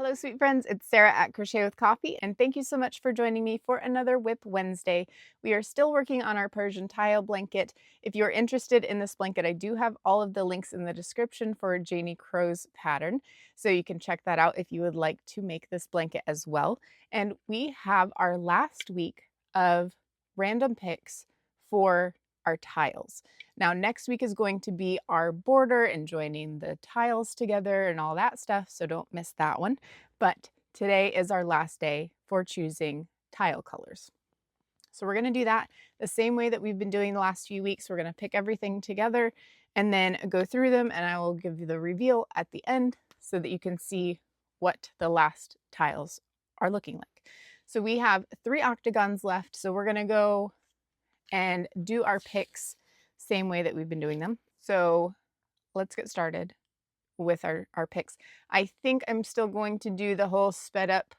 Hello, sweet friends. It's Sarah at Crochet.With.Coffee, and thank you so much for joining me for another WIP Wednesday. We are still working on our Persian tile blanket. If you're interested in this blanket, I do have all of the links in the description for Janie Crow's pattern, so you can check that out if you would like to make this blanket as well. And we have our last week of random picks for our tiles. Now, next week is going to be our border and joining the tiles together and all that stuff, so don't miss that one. But today is our last day for choosing tile colors. So we're going to do that the same way that we've been doing the last few weeks. We're going to pick everything together and then go through them, and I will give you the reveal at the end so that you can see what the last tiles are looking like. So we have 3 octagons left, so we're going to go and do our picks same way that we've been doing them. So let's get started with our picks. I think I'm still going to do the whole sped up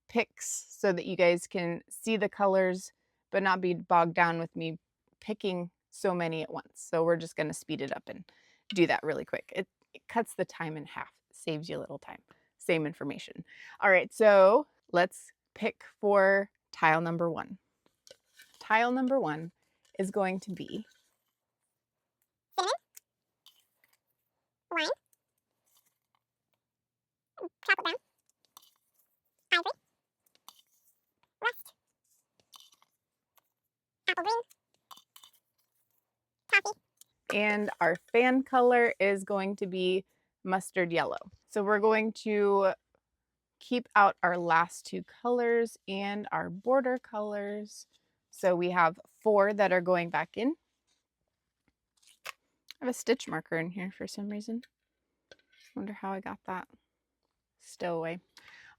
picks so that you guys can see the colors but not be bogged down with me picking so many at once. So we're just going to speed it up and do that really quick. It cuts the time in half, saves you a little time. Same information. All right, so let's pick for tile number 1. Tile number 1 is going to be cinnamon, wine, chocolate brown, ivory, rust, apple green, coffee. And our fan color is going to be mustard yellow. So we're going to keep out our last 2 colors and our border colors. So we have 4 that are going back in. I have a stitch marker in here for some reason. Wonder how I got that. Stow away.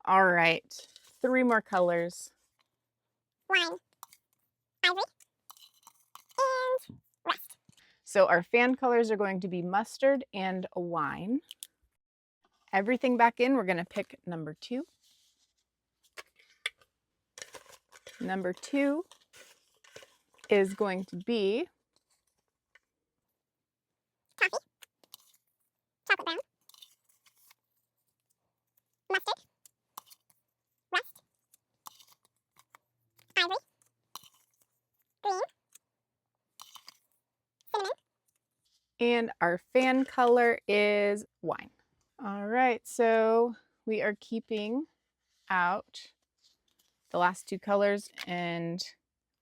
All right, 3 more colors. Wine, ivory, and rust. So our fan colors are going to be mustard and wine. Everything back in, we're going to pick number 2. Number 2 is going to be coffee, chocolate brown, mustard, rust, ivory, green, cinnamon, and our fan color is wine. All right, so we are keeping out the last 2 colors and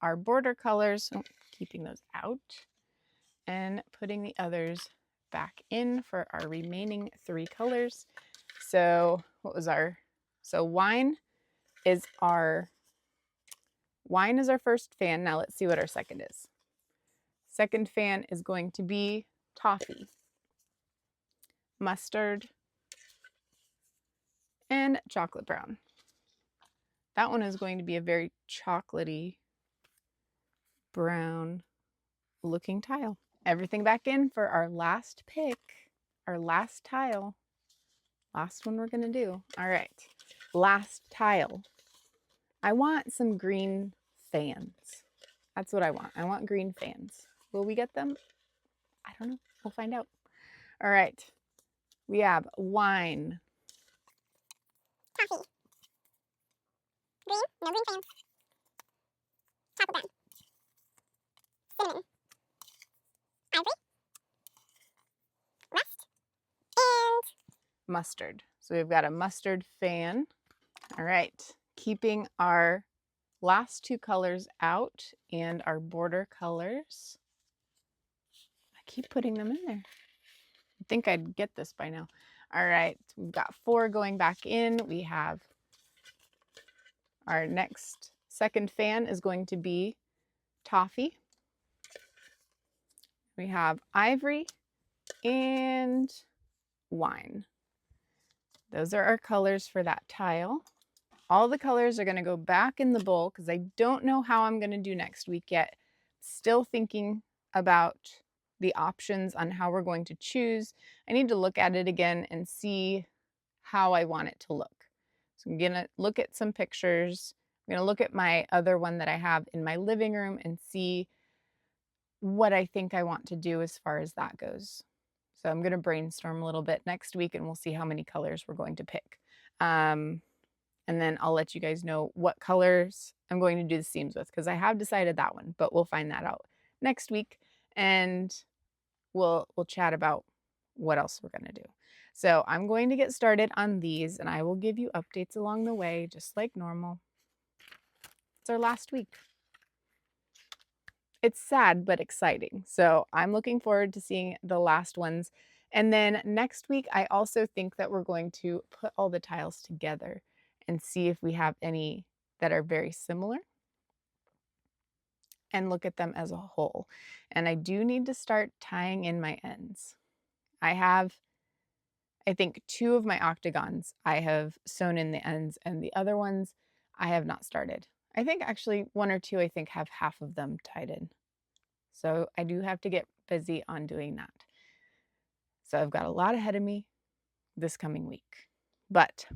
our border colors, keeping those out, and putting the others back in for our remaining 3 colors. So what was so wine is our first fan. Now let's see what our second is. Second fan is going to be toffee, mustard, and chocolate brown. That one is going to be a very chocolatey brown looking tile. Everything back in for our last pick, our last tile. Last one we're going to do. All right, last tile. I want some green fans. That's what I want. I want green fans. Will we get them? I don't know. We'll find out. All right. We have wine, coffee, green, no green fans, chocolate brown, cinnamon, ivory, rust, and mustard. So we've got a mustard fan. All right. Keeping our last 2 colors out and our border colors. I keep putting them in there. I think I'd get this by now. All right, we've got 4 going back in. We have our next second fan is going to be toffee. We have ivory and wine. Those are our colors for that tile. All the colors are going to go back in the bowl because I don't know how I'm going to do next week yet. Still thinking about the options on how we're going to choose. I need to look at it again and see how I want it to look. So I'm going to look at some pictures. I'm going to look at my other one that I have in my living room and see what I think I want to do as far as that goes. So I'm going to brainstorm a little bit next week and we'll see how many colors we're going to pick. And then I'll let you guys know what colors I'm going to do the seams with, because I have decided that one, but we'll find that out next week, and we'll chat about what else we're gonna do. So I'm going to get started on these, and I will give you updates along the way, just like normal. It's our last week. It's sad but exciting. So I'm looking forward to seeing the last ones. And then next week, I also think that we're going to put all the tiles together and see if we have any that are very similar and look at them as a whole. And I do need to start tying in my ends. I have, I think, 2 of my octagons I have sewn in the ends, and the other ones I have not started. I think actually 1 or 2 I think have half of them tied in. So I do have to get busy on doing that. So I've got a lot ahead of me this coming week. But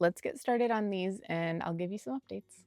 let's get started on these, and I'll give you some updates.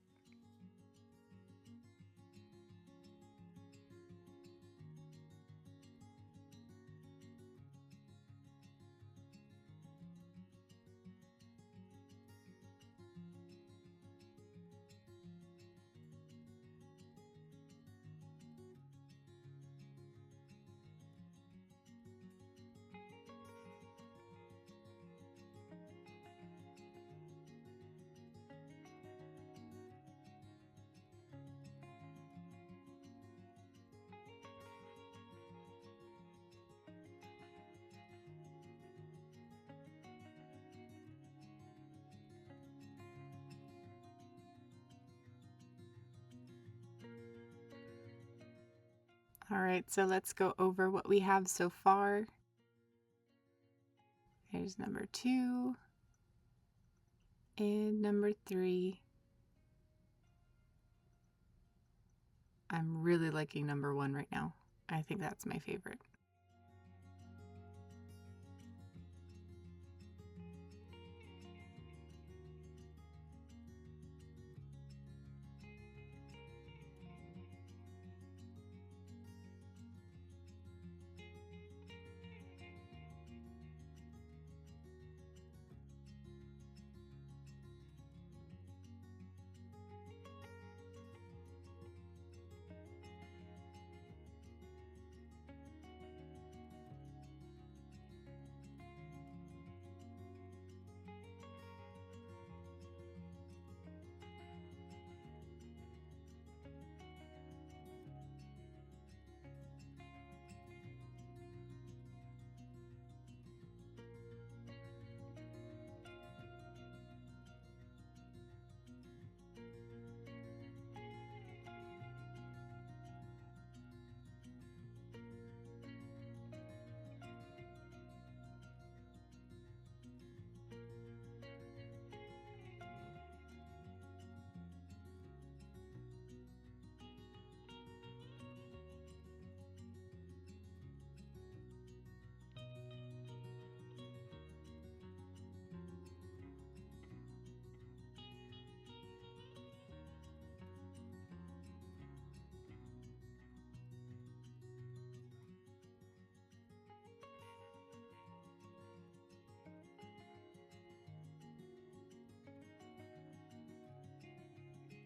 All right, so let's go over what we have so far. Here's number 2 and number 3. I'm really liking number 1 right now. I think that's my favorite.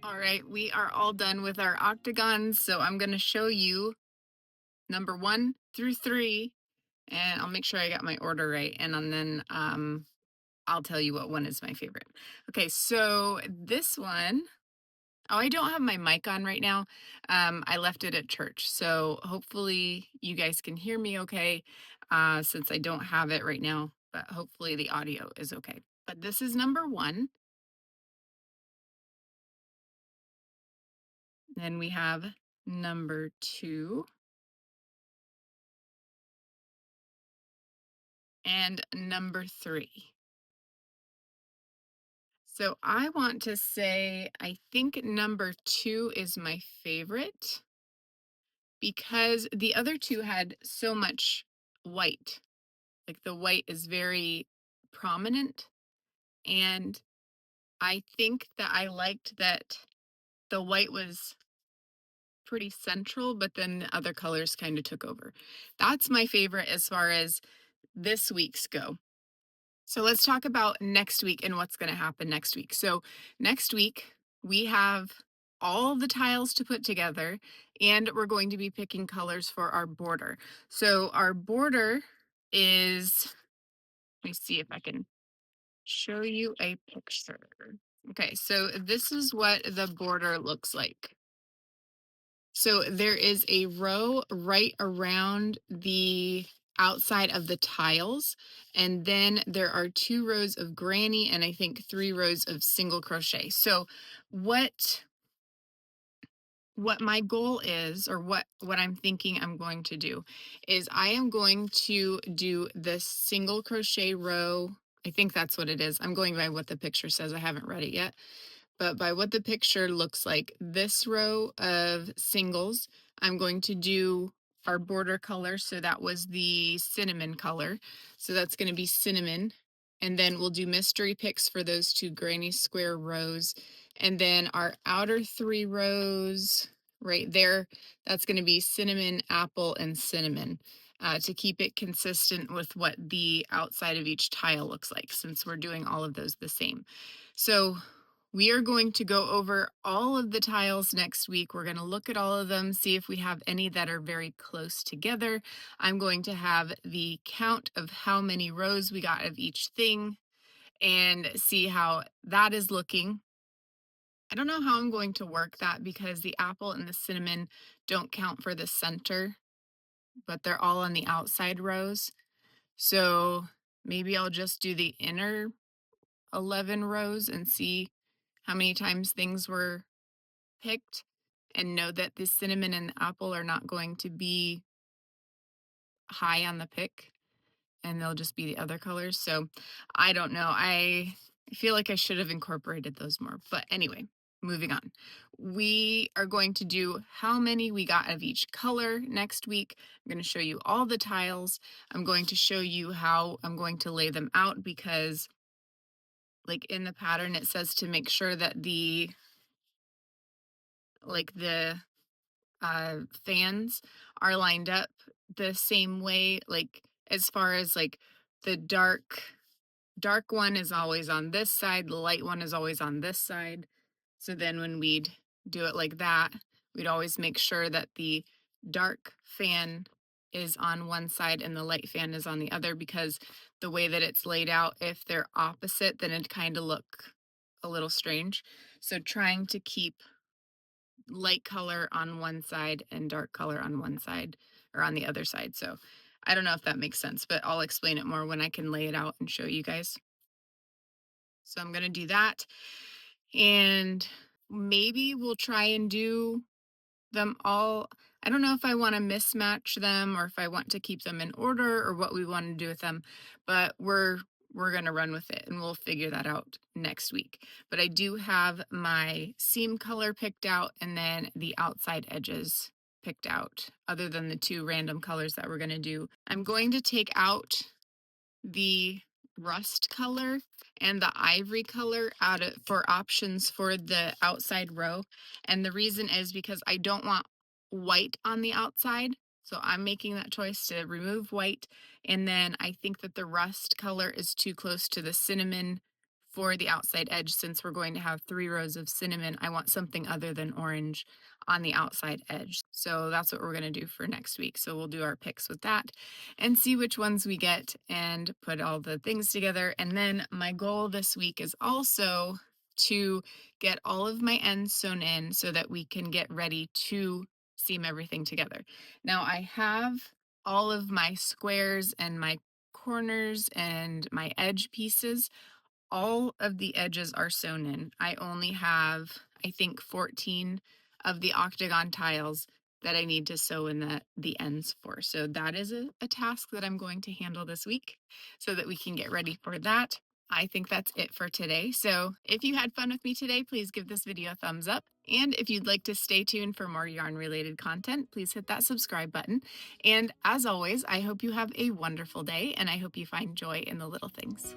All right, we are all done with our octagons, so I'm going to show you number 1 through 3, and I'll make sure I got my order right, and then I'll tell you what one is my favorite. Okay, so this one, oh, I don't have my mic on right now. I left it at church, so hopefully you guys can hear me okay, since I don't have it right now, but hopefully the audio is okay. But this is number 1. Then we have number 2 and number 3. So I want to say I think number 2 is my favorite because the other 2 had so much white. Like the white is very prominent, and I think that I liked that the white was pretty central, but then the other colors kind of took over. That's my favorite as far as this week's go. So let's talk about next week and what's going to happen next week. So next week we have all the tiles to put together, and we're going to be picking colors for our border. So our border is, let me see if I can show you a picture. Okay, so this is what the border looks like. So there is a row right around the outside of the tiles, and then there are 2 rows of granny and I think 3 rows of single crochet. So what my goal is, or what I'm thinking I'm going to do, is I am going to do the single crochet row. I think that's what it is. I'm going by what the picture says. I haven't read it yet. But by what the picture looks like, this row of singles, I'm going to do our border color. So that was the cinnamon color. So that's going to be cinnamon. And then we'll do mystery picks for those 2 granny square rows. And then our outer 3 rows right there, that's going to be cinnamon, apple, and cinnamon. To keep it consistent with what the outside of each tile looks like, since we're doing all of those the same. So we are going to go over all of the tiles next week. We're going to look at all of them, see if we have any that are very close together. I'm going to have the count of how many rows we got of each thing and see how that is looking. I don't know how I'm going to work that because the apple and the cinnamon don't count for the center, but they're all on the outside rows. So maybe I'll just do the inner 11 rows and see how many times things were picked, and know that the cinnamon and the apple are not going to be high on the pick, and they'll just be the other colors. So I don't know. I feel like I should have incorporated those more. But anyway, moving on. We are going to do how many we got of each color next week. I'm going to show you all the tiles. I'm going to show you how I'm going to lay them out, because like in the pattern it says to make sure that the fans are lined up the same way, like as far as like the dark one is always on this side, the light one is always on this side. So then when we'd do it like that, we'd always make sure that the dark fan is on one side and the light fan is on the other, because the way that it's laid out, if they're opposite, then it'd kind of look a little strange. So trying to keep light color on one side and dark color on one side, or on the other side. So I don't know if that makes sense, but I'll explain it more when I can lay it out and show you guys. So I'm going to do that, and maybe we'll try and do them all. I don't know if I want to mismatch them or if I want to keep them in order or what we want to do with them, but we're going to run with it and we'll figure that out next week. But I do have my seam color picked out and then the outside edges picked out, other than the 2 random colors that we're going to do. I'm going to take out the rust color and the ivory color out of for options for the outside row. And the reason is because I don't want white on the outside. So I'm making that choice to remove white. And then I think that the rust color is too close to the cinnamon for the outside edge. Since we're going to have 3 rows of cinnamon, I want something other than orange on the outside edge. So that's what we're going to do for next week. So we'll do our picks with that and see which ones we get and put all the things together. And then my goal this week is also to get all of my ends sewn in so that we can get ready to seam everything together. Now I have all of my squares and my corners and my edge pieces. All of the edges are sewn in. I only have, I think, 14 of the octagon tiles that I need to sew in the ends for. So that is a task that I'm going to handle this week so that we can get ready for that. I think that's it for today. So if you had fun with me today, please give this video a thumbs up. And if you'd like to stay tuned for more yarn related content, please hit that subscribe button. And as always, I hope you have a wonderful day and I hope you find joy in the little things.